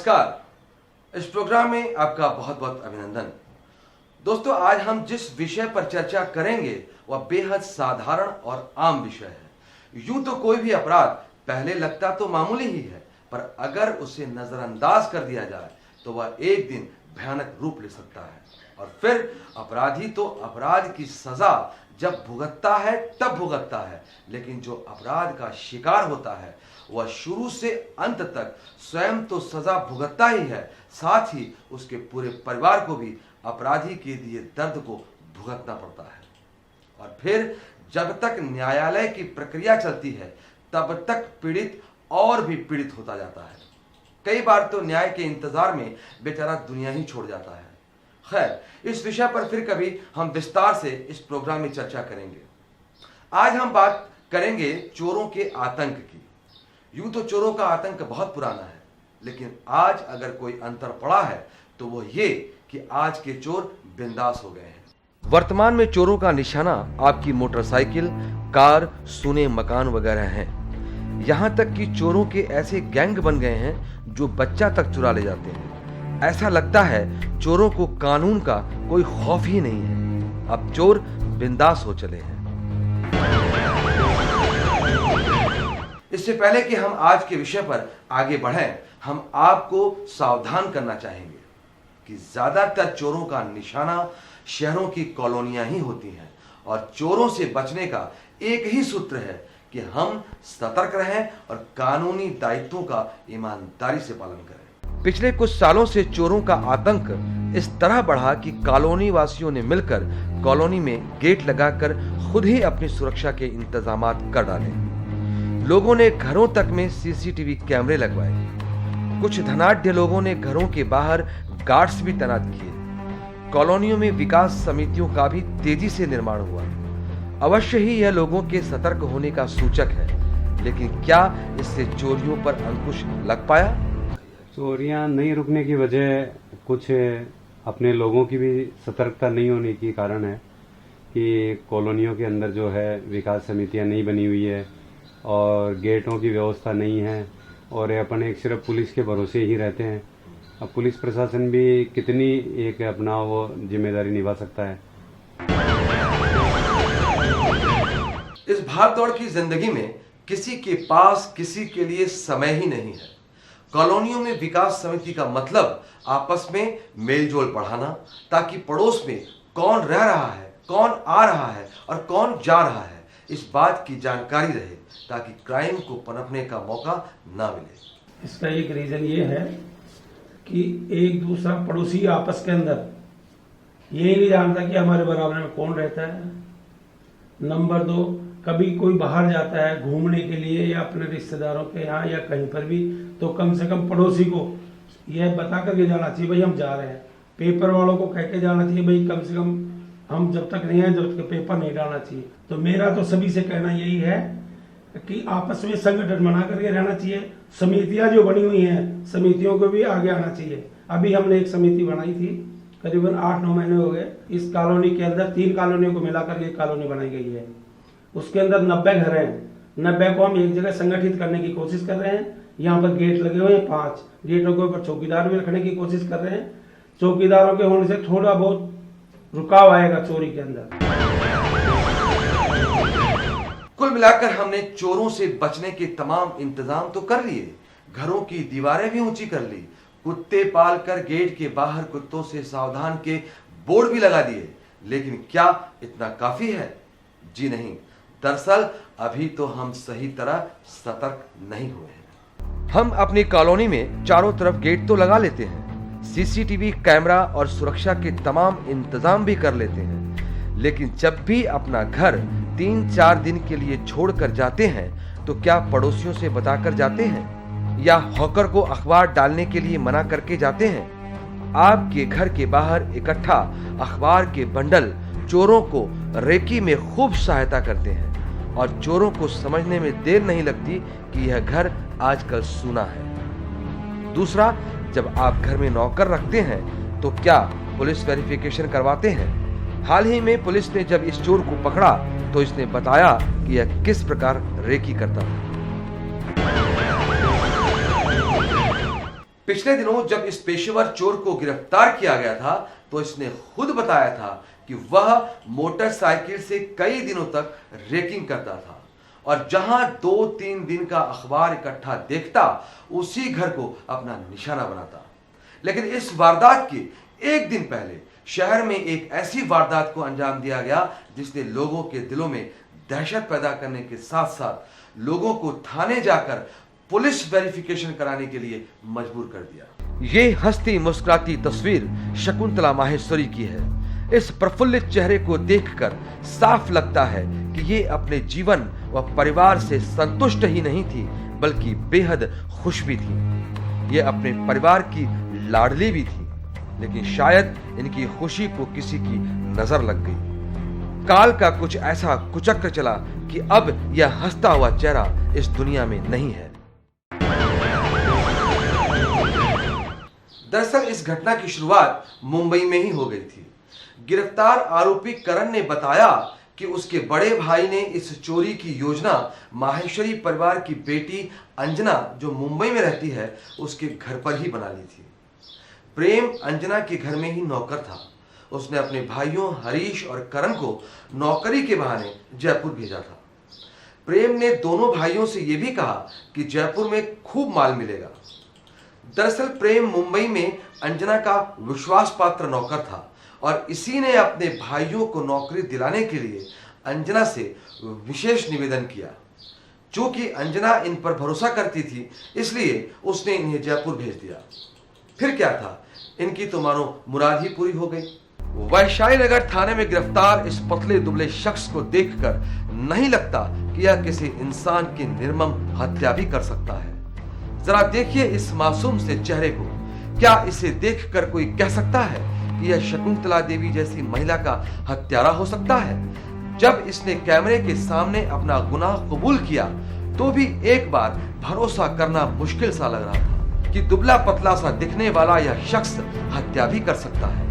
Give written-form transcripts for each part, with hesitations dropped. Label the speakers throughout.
Speaker 1: नमस्कार। इस प्रोग्राम में आपका बहुत बहुत अभिनंदन। दोस्तों, आज हम जिस विषय पर चर्चा करेंगे वह बेहद साधारण और आम विषय है। यूं तो कोई भी अपराध पहले लगता तो मामूली ही है, पर अगर उसे नजरअंदाज कर दिया जाए तो वह एक दिन भयानक रूप ले सकता है। और फिर अपराधी तो अपराध की सजा जब भुगतता है तब भुगतता है, लेकिन जो अपराध का शिकार होता है वह शुरू से अंत तक स्वयं तो सजा भुगतता ही है, साथ ही उसके पूरे परिवार को भी अपराधी के दिए दर्द को भुगतना पड़ता है। और फिर जब तक न्यायालय की प्रक्रिया चलती है तब तक पीड़ित और भी पीड़ित होता जाता है। कई बार तो न्याय के इंतजार में बेचारा दुनिया ही छोड़ जाता है। खैर, इस विषय पर फिर कभी हम विस्तार से इस प्रोग्राम में चर्चा करेंगे। आज हम बात करेंगे चोरों के आतंक की। यूं तो चोरों का आतंक बहुत पुराना है, लेकिन आज अगर कोई अंतर पड़ा है तो वो ये कि आज के चोर बिंदास हो गए हैं। वर्तमान में चोरों का निशाना आपकी मोटरसाइकिल, कार, सुने मकान वगैरह हैं। यहां तक कि चोरों के ऐसे गैंग बन गए हैं जो बच्चा तक चुरा ले जाते हैं। ऐसा लगता है चोरों को कानून का कोई खौफ ही नहीं है। अब चोर बिंदास हो चले हैं। इससे पहले कि हम आज के विषय पर आगे बढ़ें, हम आपको सावधान करना चाहेंगे कि ज्यादातर चोरों का निशाना शहरों की कॉलोनियां ही होती हैं और चोरों से बचने का एक ही सूत्र है कि हम सतर्क रहें और कानूनी दायित्वों का ईमानदारी से पालन करें। पिछले कुछ सालों से चोरों का आतंक इस तरह बढ़ा कि कॉलोनी वासियों ने मिलकर कॉलोनी में गेट लगाकर खुद ही अपनी सुरक्षा के इंतजामात कर डाले। लोगों ने घरों तक में सीसीटीवी कैमरे लगवाए। कुछ धनाढ्य लोगों ने घरों के बाहर गार्ड्स भी तैनात किए। कॉलोनियों में विकास समितियों का भी तेजी से निर्माण हुआ। अवश्य ही यह लोगों के सतर्क होने का सूचक है, लेकिन क्या इससे चोरियों पर अंकुश लग पाया?
Speaker 2: चोरियां नहीं रुकने की वजह कुछ अपने लोगों की भी सतर्कता नहीं होने की कारण है कि कॉलोनियों के अंदर जो है विकास समितियां नहीं बनी हुई है और गेटों की व्यवस्था नहीं है और अपन एक सिर्फ पुलिस के भरोसे ही रहते हैं। अब पुलिस प्रशासन भी कितनी एक अपना वो जिम्मेदारी निभा सकता है।
Speaker 1: इस भागदौड़ की जिंदगी में किसी के पास किसी के लिए समय ही नहीं है। कॉलोनियों में विकास समिति का मतलब आपस में मेलजोल बढ़ाना, ताकि पड़ोस में कौन रह रहा है, कौन आ रहा है और कौन जा रहा है, इस बात की जानकारी रहे, ताकि क्राइम को पनपने का मौका ना मिले।
Speaker 3: इसका एक रीजन ये है कि एक दूसरा पड़ोसी आपस के अंदर यही नहीं जानता कि हमारे बराबर में कौन रहता है। नंबर 2, कभी कोई बाहर जाता है घूमने के लिए या अपने रिश्तेदारों के यहाँ या कहीं पर भी, तो कम से कम पड़ोसी को यह बता करके जाना चाहिए भाई हम जा रहे हैं। पेपर वालों को कह के जाना चाहिए भाई कम से कम हम जब तक नहीं है जब तक पेपर नहीं डालना चाहिए। तो मेरा तो सभी से कहना यही है कि आपस में संगठन बना करके रहना चाहिए। समितियां जो बनी हुई हैं, समितियों को भी आगे आना चाहिए। अभी हमने एक समिति बनाई थी, करीबन 8-9 महीने हो गए। इस कॉलोनी के अंदर 3 कॉलोनियों को मिलाकर एक कॉलोनी बनाई गई है। उसके अंदर 90 घर हैं। 90 को हम एक जगह संगठित करने की कोशिश कर रहे हैं। यहाँ पर गेट लगे हुए हैं 5 गेटों के ऊपर चौकीदार भी रखने की कोशिश कर रहे हैं। चौकीदारों के होने से थोड़ा बहुत रुकाव आएगा चोरी के अंदर।
Speaker 1: कुल मिलाकर हमने चोरों से बचने के तमाम इंतजाम तो कर लिए, घरों की दीवारें भी ऊंची कर ली, कुत्ते पालकर गेट के बाहर कुत्तों से सावधान के बोर्ड भी लगा दिए, लेकिन क्या इतना काफी है? जी नहीं। दरअसल अभी तो हम सही तरह सतर्क नहीं हुए हैं। हम अपनी कॉलोनी में चारों तरफ गेट तो लगा लेते हैं, सीसीटीवी कैमरा और सुरक्षा के तमाम इंतजाम भी कर लेते हैं, लेकिन जब भी अपना घर 3-4 दिन के लिए छोड़कर जाते हैं तो क्या पड़ोसियों से बताकर जाते हैं या हॉकर को अखबार डालने के लिए मना करके जाते हैं? आपके घर के बाहर इकट्ठा अखबार के बंडल चोरों को रेकी में खूब सहायता करते हैं और चोरों को समझने में देर नहीं लगती कि यह घर आजकल सूना है। दूसरा, जब आप घर में नौकर रखते हैं तो क्या पुलिस वेरिफिकेशन करवाते हैं? हाल ही में पुलिस ने जब इस चोर को पकड़ा तो इसने बताया कि यह किस प्रकार रेकी करता था। पिछले दिनों जब इस पेशेवर चोर को गिरफ्तार किया गया था तो इसने खुद बताया था कि वह मोटरसाइकिल से कई दिनों तक रेकिंग करता था और जहां 2-3 दिन का अखबार इकट्ठा देखता उसी घर को अपना निशाना बनाता। लेकिन इस वारदात के एक दिन पहले शहर में एक ऐसी वारदात को अंजाम दिया गया जिसने लोगों के दिलों में दहशत पैदा करने के साथ साथ लोगों को थाने जाकर पुलिस वेरिफिकेशन कराने के लिए मजबूर कर दिया। ये हंसती मुस्कुराती तस्वीर शकुंतला माहेश्वरी की है। इस प्रफुल्लित चेहरे को देखकर साफ लगता है कि ये अपने जीवन व परिवार से संतुष्ट ही नहीं थी बल्कि बेहद खुश भी थी। ये अपने परिवार की लाडली भी थी, लेकिन शायद इनकी खुशी को किसी की नजर लग गई। काल का कुछ ऐसा कुचक्र चला कि अब यह हंसता हुआ चेहरा इस दुनिया में नहीं है। दरअसल इस घटना की शुरुआत मुंबई में ही हो गई थी। गिरफ्तार आरोपी करण ने बताया कि उसके बड़े भाई ने इस चोरी की योजना माहेश्वरी परिवार की बेटी अंजना, जो मुंबई में रहती है, उसके घर पर ही बना ली थी। प्रेम अंजना के घर में ही नौकर था। उसने अपने भाइयों हरीश और करण को नौकरी के बहाने जयपुर भेजा था। प्रेम ने दोनों भाइयों से यह भी कहा कि जयपुर में खूब माल मिलेगा। दरअसल प्रेम मुंबई में अंजना का विश्वास पात्र नौकर था और इसी ने अपने भाइयों को नौकरी दिलाने के लिए अंजना से विशेष निवेदन किया। चूंकि अंजना इन पर भरोसा करती थी, इसलिए उसने इन्हें जयपुर भेज दिया। फिर क्या था, इनकी तो मानो मुराद ही पूरी हो गई। वैशाली नगर थाने में गिरफ्तार इस पतले दुबले शख्स को देखकर नहीं लगता कि यह किसी इंसान की निर्मम हत्या भी कर सकता है। जरा देखिए इस मासूम से चेहरे को। क्या इसे देखकर कोई कह सकता है कि यह शकुंतला देवी जैसी महिला का हत्यारा हो सकता है? जब इसने कैमरे के सामने अपना गुनाह कबूल किया तो भी एक बार भरोसा करना मुश्किल सा लग रहा था कि दुबला पतला सा दिखने वाला यह शख्स हत्या भी कर सकता है।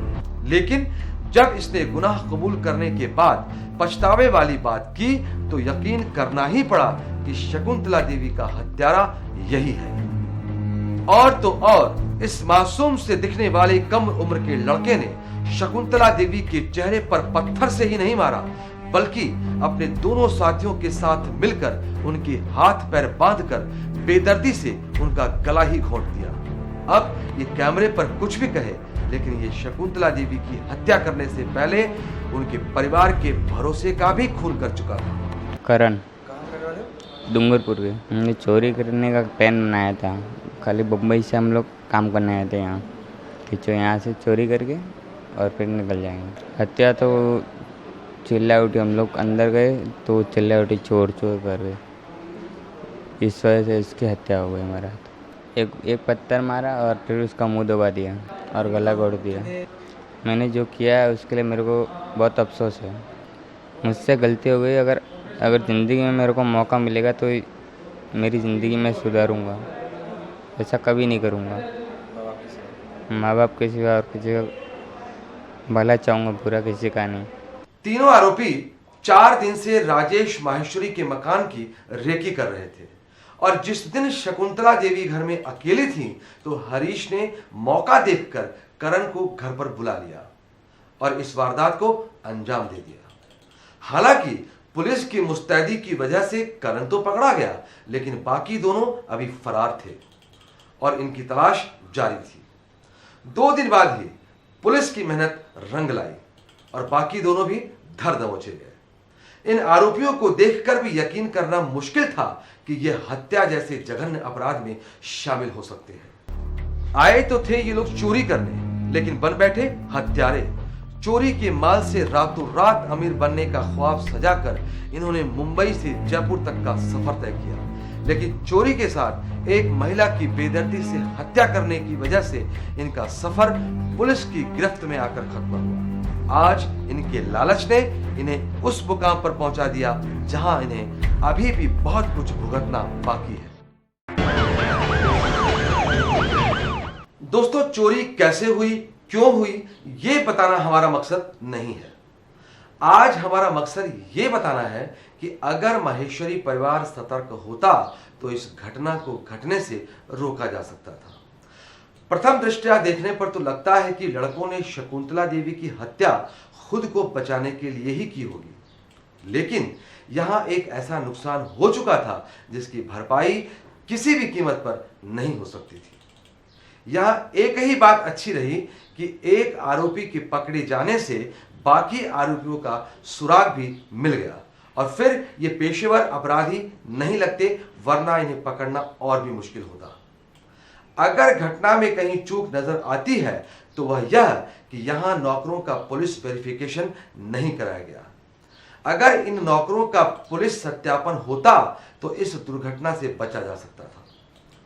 Speaker 1: लेकिन जब इसने गुनाह कबूल करने के बाद पछतावे वाली बात की तो यकीन करना ही पड़ा कि शकुंतला देवी का हत्यारा यही है। और तो और इस मासूम से दिखने वाले कम उम्र के लड़के ने शकुंतला देवी के चेहरे पर पत्थर से ही नहीं मारा, बल्कि अपने दोनों साथियों के साथ मिलकर उनके हाथ पैर बांधकर बेदर्दी से उनका गला ही घोंट दिया। अब ये कैमरे पर कुछ भी कहे, लेकिन ये शकुंतला देवी की हत्या करने से पहले उनके परिवार के भरोसे का भी खून कर चुका था।
Speaker 4: करण डूंगरपुर के हमने चोरी करने का प्लान बनाया था। खाली बम्बई से हम लोग काम करने आए थे यहाँ कि जो यहाँ से चोरी करके और फिर निकल जाएंगे। हत्या तो चिल्ला उठी, हम लोग अंदर गए तो चिल्ला उठी चोर चोर कर गए। इस वजह से इसकी हत्या हो गई हमारा। एक पत्थर मारा और फिर उसका मुंह दबा दिया और गला घोट दिया। मैंने जो किया है उसके लिए मेरे को बहुत अफसोस है। मुझसे गलती हो गई। अगर ज़िंदगी में मेरे को मौका मिलेगा तो मेरी ज़िंदगी में सुधारूंगा। ऐसा कभी नहीं करूंगा। माँ बाप के सिवा और किसी का भला चाहूँगा, बुरा किसी का नहीं।
Speaker 1: तीनों आरोपी 4 दिन से राजेश माहेश्वरी के मकान की रेकी कर रहे थे और जिस दिन शकुंतला देवी घर में अकेली थी तो हरीश ने मौका देखकर करण को घर पर बुला लिया और इस वारदात को अंजाम दे दिया। हालांकि पुलिस की मुस्तैदी की वजह से करण तो पकड़ा गया, लेकिन बाकी दोनों अभी फरार थे और इनकी तलाश जारी थी। 2 दिन बाद ही पुलिस की मेहनत रंग लाई और बाकी दोनों भी धर दबोचे गए। इन आरोपियों को देखकर भी यकीन करना मुश्किल था कि यह हत्या जैसे जघन्य अपराध में शामिल हो सकते हैं। आए तो थे ये लोग चोरी करने, लेकिन बन बैठे हत्यारे। चोरी के माल से रातों रात अमीर बनने का ख्वाब सजाकर इन्होंने मुंबई से जयपुर तक का सफर तय किया, लेकिन चोरी के साथ एक महिला की बेदर्दी से हत्या करने की वजह से इनका सफर पुलिस की गिरफ्त में आकर खत्म हुआ। आज इनके लालच ने इन्हें उस मुकाम पर पहुंचा दिया जहां इन्हें अभी भी बहुत कुछ भुगतना बाकी है। दोस्तों, चोरी कैसे हुई, क्यों हुई, ये बताना हमारा मकसद नहीं है। आज हमारा मकसद ये बताना है कि अगर माहेश्वरी परिवार सतर्क होता तो इस घटना को घटने से रोका जा सकता था। प्रथम दृष्टया देखने पर तो लगता है कि लड़कों ने शकुंतला देवी की हत्या खुद को बचाने के लिए ही की होगी, लेकिन यहां एक ऐसा नुकसान हो चुका था जिसकी भरपाई किसी भी कीमत पर नहीं हो सकती थी। यहां एक ही बात अच्छी रही कि एक आरोपी के पकड़े जाने से बाकी आरोपियों का सुराग भी मिल गया और फिर ये पेशेवर अपराधी नहीं लगते, वरना इन्हें पकड़ना और भी मुश्किल होता। अगर घटना में कहीं चूक नजर आती है तो वह यह कि यहां नौकरों का पुलिस वेरिफिकेशन नहीं कराया गया। अगर इन नौकरों का पुलिस सत्यापन होता तो इस दुर्घटना से बचा जा सकता था।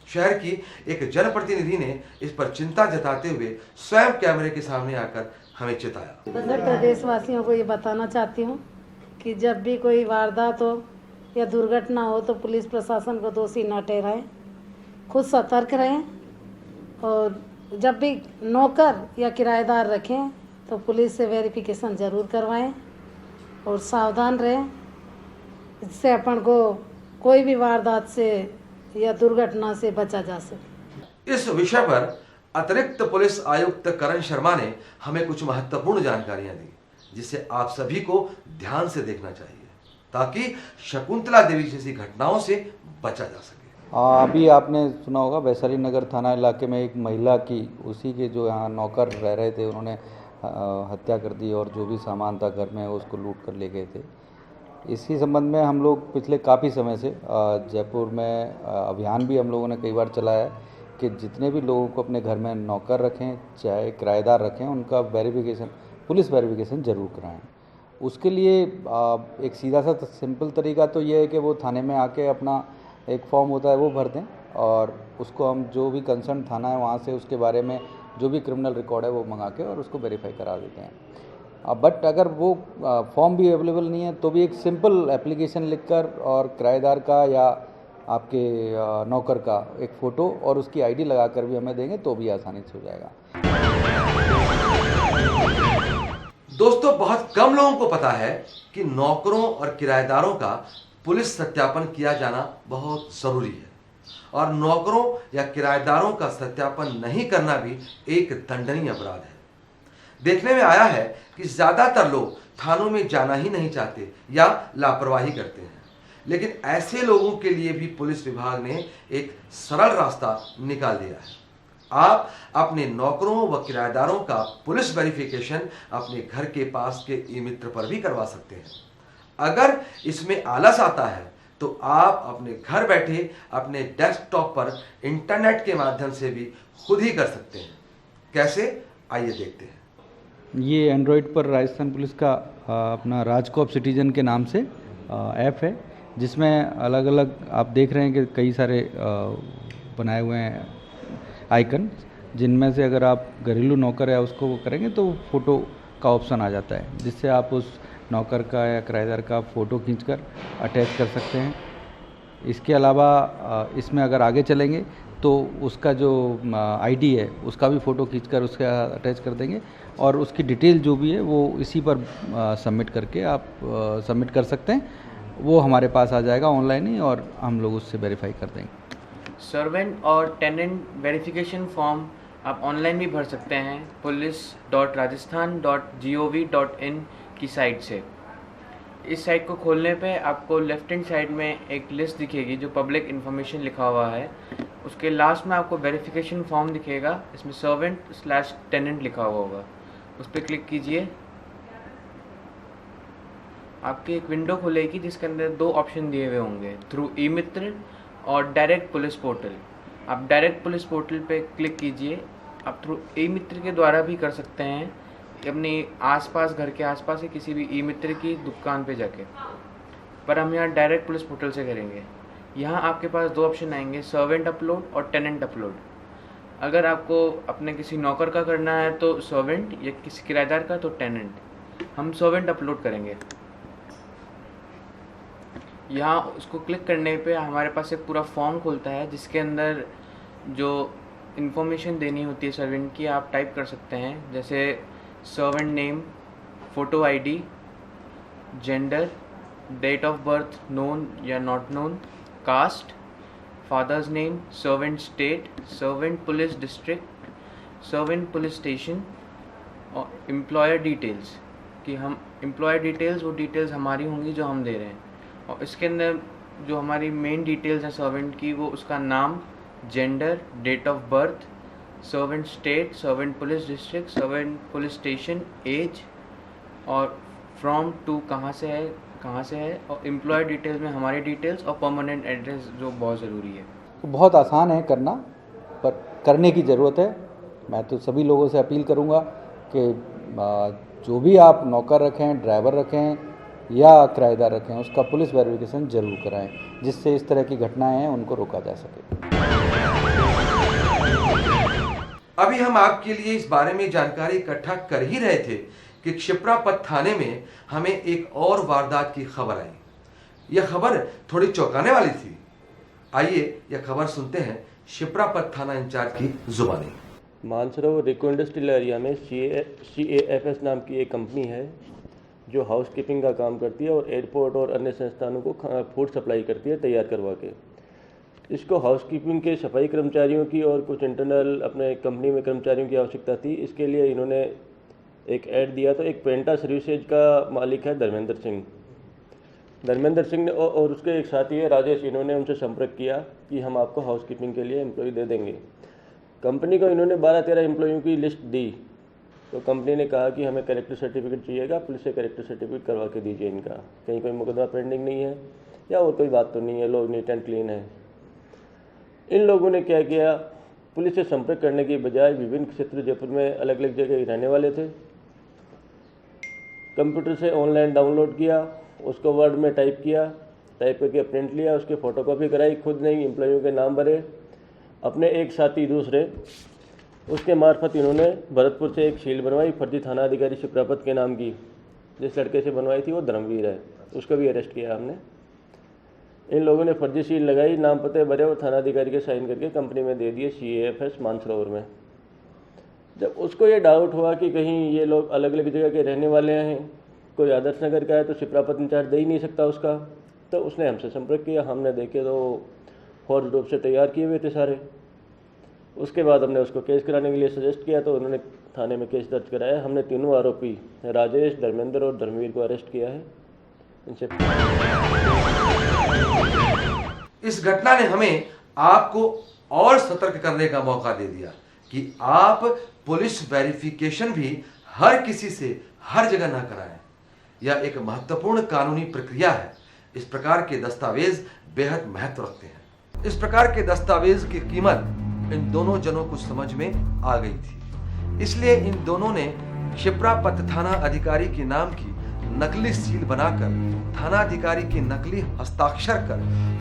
Speaker 1: शहर की एक जनप्रतिनिधि ने इस पर चिंता जताते हुए स्वयं कैमरे के सामने आकर हमें चिताया।
Speaker 5: मैं प्रदेशवासियों को ये बताना चाहती हूँ कि जब भी कोई वारदात हो या दुर्घटना हो तो पुलिस प्रशासन को दोषी न ठहराएं, खुद सतर्क रहें और जब भी नौकर या किराएदार रखें तो पुलिस से वेरिफिकेशन ज़रूर करवाएं और सावधान रहें। इससे अपन को कोई भी वारदात से या दुर्घटना से बचा जा सके।
Speaker 1: इस विषय पर अतिरिक्त पुलिस आयुक्त करण शर्मा ने हमें कुछ महत्वपूर्ण जानकारियां दी, जिसे आप सभी को ध्यान से देखना चाहिए ताकि शकुंतला देवी जैसी घटनाओं से बचा जा सके।
Speaker 6: अभी आपने सुना होगा वैशाली नगर थाना इलाके में एक महिला की, उसी के जो यहाँ नौकर रह रहे थे, उन्होंने हत्या कर दी और जो भी सामान था घर में उसको लूट कर ले गए थे। इसी संबंध में हम लोग पिछले काफ़ी समय से जयपुर में अभियान भी हम लोगों ने कई बार चलाया है कि जितने भी लोगों को अपने घर में नौकर रखें चाहे किराएदार रखें, उनका वेरिफिकेशन, पुलिस वेरिफिकेशन ज़रूर कराएं। उसके लिए एक सीधा सा सिंपल तरीका तो ये है कि वो थाने में आके अपना एक फॉर्म होता है वो भर दें और उसको हम जो भी कंसर्न थाना है वहाँ से उसके बारे में जो भी क्रिमिनल रिकॉर्ड है वो मंगा के और उसको वेरीफाई करा देते हैं। बट अगर वो फॉर्म भी अवेलेबल नहीं है तो भी एक सिंपल एप्लीकेशन लिखकर और किराएदार का या आपके नौकर का एक फ़ोटो और उसकी आईडी लगाकर भी हमें देंगे तो भी आसानी से हो जाएगा।
Speaker 1: दोस्तों, बहुत कम लोगों को पता है कि नौकरों और किराएदारों का पुलिस सत्यापन किया जाना बहुत जरूरी है और नौकरों या किराएदारों का सत्यापन नहीं करना भी एक दंडनीय अपराध है। देखने में आया है कि ज्यादातर लोग थानों में जाना ही नहीं चाहते या लापरवाही करते हैं, लेकिन ऐसे लोगों के लिए भी पुलिस विभाग ने एक सरल रास्ता निकाल दिया है। आप अपने नौकरों व किराएदारों का पुलिस वेरिफिकेशन अपने घर के पास के ई मित्र पर भी करवा सकते हैं। अगर इसमें आलस आता है तो आप अपने घर बैठे अपने डेस्कटॉप पर इंटरनेट के माध्यम से भी खुद ही कर सकते हैं। कैसे, आइए देखते हैं।
Speaker 6: ये एंड्रॉयड पर राजस्थान पुलिस का अपना राजकॉप सिटीजन के नाम से ऐप है, जिसमें अलग अलग आप देख रहे हैं कि कई सारे बनाए हुए हैं आइकन, जिनमें से अगर आप घरेलू नौकर है उसको वो करेंगे तो फ़ोटो का ऑप्शन आ जाता है, जिससे आप उस नौकर का या किराएदार का फ़ोटो खींचकर अटैच कर सकते हैं। इसके अलावा इसमें अगर आगे चलेंगे तो उसका जो आईडी है उसका भी फ़ोटो खींचकर उसका अटैच कर देंगे और उसकी डिटेल जो भी है वो इसी पर सबमिट करके आप सबमिट कर सकते हैं। वो हमारे पास आ जाएगा ऑनलाइन ही और हम लोग उससे वेरीफाई कर देंगे।
Speaker 7: सर्वेंट और टेनेंट वेरिफिकेशन फॉर्म आप ऑनलाइन भी भर सकते हैं police.rajasthan.gov.in की साइट से। इस साइट को खोलने पे आपको लेफ्ट हैंड साइड में एक लिस्ट दिखेगी जो पब्लिक इन्फॉर्मेशन लिखा हुआ है। उसके लास्ट में आपको वेरिफिकेशन फॉर्म दिखेगा, इसमें सर्वेंट/टेनेंट लिखा हुआ होगा, उस पर क्लिक कीजिए। आपकी एक विंडो खुलेगी जिसके अंदर दो ऑप्शन दिए हुए होंगे, थ्रू ई मित्र और डायरेक्ट पुलिस पोर्टल। आप डायरेक्ट पुलिस पोर्टल पे क्लिक कीजिए। आप थ्रू ई मित्र के द्वारा भी कर सकते हैं कि अपने आसपास, घर के आसपास ही किसी भी ई मित्र की दुकान पे जाके, पर हम यहाँ डायरेक्ट पुलिस पोर्टल से करेंगे। यहाँ आपके पास दो ऑप्शन आएंगे, सर्वेंट अपलोड और टेनेंट अपलोड। अगर आपको अपने किसी नौकर का करना है तो सर्वेंट, या किसी किराएदार का तो टेनेंट। हम सर्वेंट अपलोड करेंगे। यहाँ उसको क्लिक करने पे हमारे पास एक पूरा फॉर्म खुलता है जिसके अंदर जो इन्फॉर्मेशन देनी होती है सर्वेंट की आप टाइप कर सकते हैं, जैसे servant name, photo ID, gender, date of birth known or not known, caste, father's name, servant state, servant police district, servant police station और एम्प्लॉयर डिटेल्स, कि हम एम्प्लॉयर डिटेल्स वो डिटेल्स हमारी होंगी जो हम दे रहे हैं। और इसके अंदर जो हमारी मेन डिटेल्स हैं सर्वेंट की, वो उसका नाम, gender, date of birth, servant state, servant police district, servant police station, age और फ्रॉम टू कहाँ से है, और एम्प्लॉयर डिटेल्स में हमारी डिटेल्स और परमानेंट एड्रेस जो बहुत ज़रूरी है।
Speaker 6: तो बहुत आसान है करना, पर करने की ज़रूरत है। मैं तो सभी लोगों से अपील करूंगा कि जो भी आप नौकर रखें, ड्राइवर रखें या किराएदार रखें, उसका पुलिस वेरिफिकेशन जरूर कराएं, जिससे इस तरह की घटनाएं हैं उनको रोका जा सके।
Speaker 1: अभी हम आपके लिए इस बारे में जानकारी इकट्ठा कर ही रहे थे कि क्षिप्रापत थाने में हमें एक और वारदात की खबर आई। यह खबर थोड़ी चौंकाने वाली थी। आइए यह खबर सुनते हैं क्षिप्रापत थाना इंचार्ज की जुबानी।
Speaker 8: मानसरोवर रिको इंडस्ट्रियल एरिया में CAFS नाम की एक कंपनी है जो हाउस कीपिंग का काम करती है और एयरपोर्ट और अन्य संस्थानों को फूड सप्लाई करती है तैयार करवा के। इसको हाउस कीपिंग के सफाई कर्मचारियों की और कुछ इंटरनल अपने कंपनी में कर्मचारियों की आवश्यकता थी। इसके लिए इन्होंने एक ऐड दिया। तो एक पेंटा सर्विसेज का मालिक है धर्मेंद्र सिंह ने और उसके एक साथी है राजेश, इन्होंने उनसे संपर्क किया कि हम आपको हाउस कीपिंग के लिए एम्प्लॉय दे देंगे। कंपनी को इन्होंने 12-13 एम्प्लॉयों की लिस्ट दी। तो कंपनी ने कहा कि हमें कैरेक्टर सर्टिफिकेट चाहिएगा, पुलिस से कैरेक्टर सर्टिफिकेट करवा के दीजिए इनका, कहीं कोई मुकदमा पेंडिंग नहीं है या और कोई बात तो नहीं है, लोग नीट एंड क्लीन है। इन लोगों ने क्या किया, पुलिस से संपर्क करने की बजाय विभिन्न क्षेत्र जयपुर में अलग अलग जगह रहने वाले थे, कंप्यूटर से ऑनलाइन डाउनलोड किया, उसको वर्ड में टाइप करके प्रिंट लिया, उसके फोटोकॉपी कराई, खुद नहीं एम्प्लॉयों के नाम भरे, अपने एक साथी दूसरे, उसके मार्फत इन्होंने भरतपुर से एक शील्ड बनवाई फर्जी थाना अधिकारी क्षिप्रापत के नाम की। जिस लड़के से बनवाई थी वो धर्मवीर है, उसको भी अरेस्ट किया हमने। इन लोगों ने फर्जी शील्ड लगाई, नाम पते भरे और थाना अधिकारी के साइन करके कंपनी में दे दिए CAFS मानसरोवर में। जब उसको ये डाउट हुआ कि कहीं ये लोग अलग अलग जगह के रहने वाले हैं, कोई आदर्श नगर का है तो क्षिप्रापत इंचार्ज दे ही नहीं सकता उसका, तो उसने हमसे संपर्क किया। हमने देखे तो फौज रूप से तैयार किए हुए थे सारे। उसके बाद हमने उसको केस कराने के लिए सजेस्ट किया, तो उन्होंने थाने में केस दर्ज कराया। हमने तीनों आरोपी राजेश, धर्मेंद्र और धर्मवीर को अरेस्ट किया है। इनसे
Speaker 1: इस घटना ने हमें आपको और सतर्क करने का मौका दे दिया कि आप पुलिस वेरिफिकेशन भी हर किसी से हर जगह ना कराएं। यह एक महत्वपूर्ण कानूनी प्रक्रिया है। इस प्रकार के दस्तावेज बेहद महत्व रखते हैं। इस प्रकार के दस्तावेज की कीमत इन दोनों जनों को समझ में आ गई थी, इसलिए इन दोनों ने क्षिप्रापत थाना अधिकारी के नाम की नकली सील बनाकर थाना अधिकारी के नकली हस्ताक्षर कर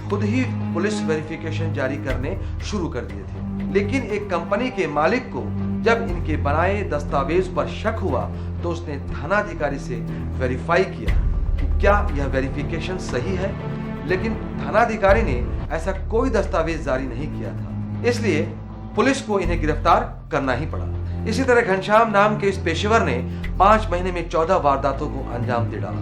Speaker 1: खुद ही पुलिस वेरिफिकेशन जारी करने शुरू कर दिए थे। लेकिन एक कंपनी के मालिक को जब इनके बनाए दस्तावेज पर शक हुआ तो उसने थाना अधिकारी से वेरीफाई किया कि क्या यह वेरिफिकेशन सही है, लेकिन थाना अधिकारी ने ऐसा कोई दस्तावेज जारी नहीं किया था, इसलिए पुलिस को इन्हें गिरफ्तार करना ही पड़ा। इसी तरह घनश्याम नाम के इस पेशेवर ने 5 महीने में 14 वारदातों को अंजाम दे डाला।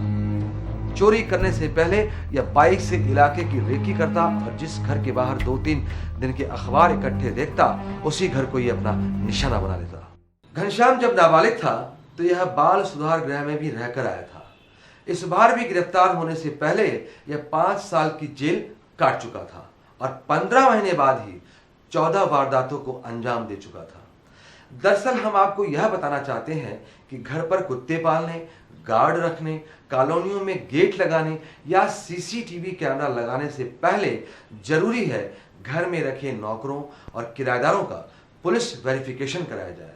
Speaker 1: चोरी करने से पहले यह बाइक से इलाके की रेकी करता और जिस घर के बाहर 2-3 दिन के अखबार इकट्ठे देखता उसी घर को यह अपना निशाना बना लेता। घनश्याम जब नाबालिग था तो यह बाल सुधार गृह में भी रहकर आया था। इस बार भी गिरफ्तार होने से पहले यह 5 साल की जेल काट चुका था और 15 महीने बाद ही 14 वारदातों को अंजाम दे चुका था। दरअसल हम आपको यह बताना चाहते हैं कि घर पर कुत्ते पालने, गार्ड रखने, कॉलोनियों में गेट लगाने या CCTV कैमरा लगाने से पहले जरूरी है घर में रखे नौकरों और किराएदारों का पुलिस वेरिफिकेशन कराया जाए।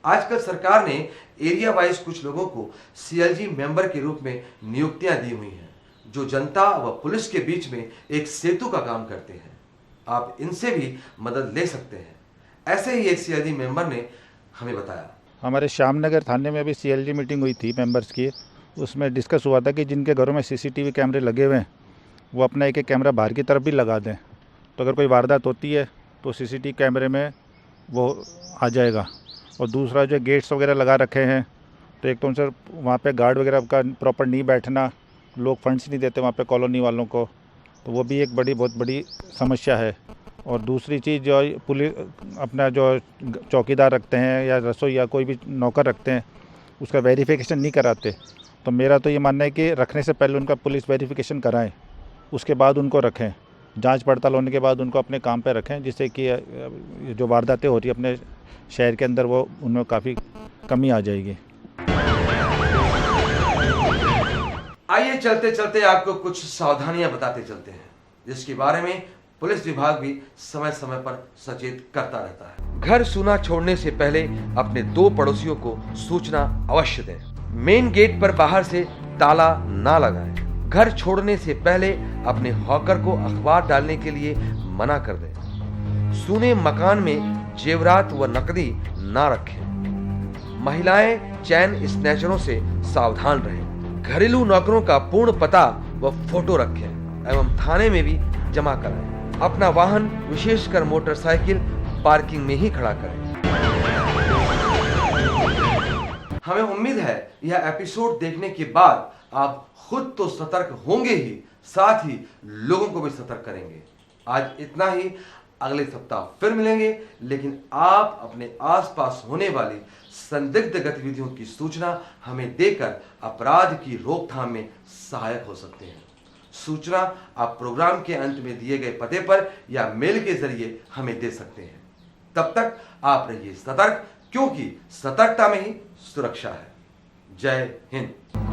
Speaker 1: आजकल सरकार ने एरिया वाइज कुछ लोगों को CLG मेंबर के रूप में नियुक्तियां दी हुई हैं, जो जनता व पुलिस के बीच में एक सेतु का काम करते हैं। आप इनसे भी मदद ले सकते हैं। ऐसे ही एक CLG मेंबर ने हमें बताया।
Speaker 9: हमारे श्यामनगर थाने में अभी CLG मीटिंग हुई थी मेंबर्स की। उसमें डिस्कस हुआ था कि जिनके घरों में CCTV कैमरे लगे हुए हैं वो अपना एक कैमरा बाहर की तरफ भी लगा दें, तो अगर कोई वारदात होती है तो CCTV कैमरे में वो आ जाएगा। और दूसरा जो गेट्स वगैरह लगा रखे हैं तो एक तो उनसे वहाँ पे गार्ड वगैरह का प्रॉपर नहीं बैठना, लोग फंड्स नहीं देते वहाँ पे कॉलोनी वालों को, तो वो भी एक बहुत बड़ी समस्या है। और दूसरी चीज़ जो पुलिस अपना जो चौकीदार रखते हैं या रसोई या कोई भी नौकर रखते हैं उसका वेरिफिकेशन नहीं कराते। तो मेरा तो ये मानना है कि रखने से पहले उनका पुलिस वेरिफिकेशन कराएं, उसके बाद उनको रखें, जांच पड़ताल होने के बाद उनको अपने काम पे रखें, जिससे कि जो वारदातें हो रही है अपने शहर के अंदर वो उनमें काफ़ी कमी आ जाएगी।
Speaker 1: आइए चलते चलते आपको कुछ सावधानियां बताते चलते हैं, जिसके बारे में पुलिस विभाग भी समय समय पर सचेत करता रहता है। घर सूना छोड़ने से पहले अपने 2 पड़ोसियों को सूचना अवश्य दें। मेन गेट पर बाहर से ताला ना लगाएं। घर छोड़ने से पहले अपने हॉकर को अखबार डालने के लिए मना कर दें। सूने मकान में जेवरात व नकदी ना रखें। महिलाएं चैन स्नैचरों से सावधान रहें। घरेलू नौकरों का पूर्ण पता व फोटो रखें एवं थाने में भी जमा कराएं। अपना वाहन विशेषकर मोटरसाइकिल पार्किंग में ही खड़ा करें। हमें उम्मीद है यह एपिसोड देखने के बाद आप खुद तो सतर्क होंगे ही, साथ ही लोगों को भी सतर्क करेंगे। आज इतना ही, अगले सप्ताह फिर मिलेंगे, लेकिन आप अपने आसपास होने वाली संदिग्ध गतिविधियों की सूचना हमें देकर अपराध की रोकथाम में सहायक हो सकते हैं। सूचना आप प्रोग्राम के अंत में दिए गए पते पर या मेल के जरिए हमें दे सकते हैं। तब तक आप रहिए सतर्क, क्योंकि सतर्कता में ही सुरक्षा है। जय हिंद।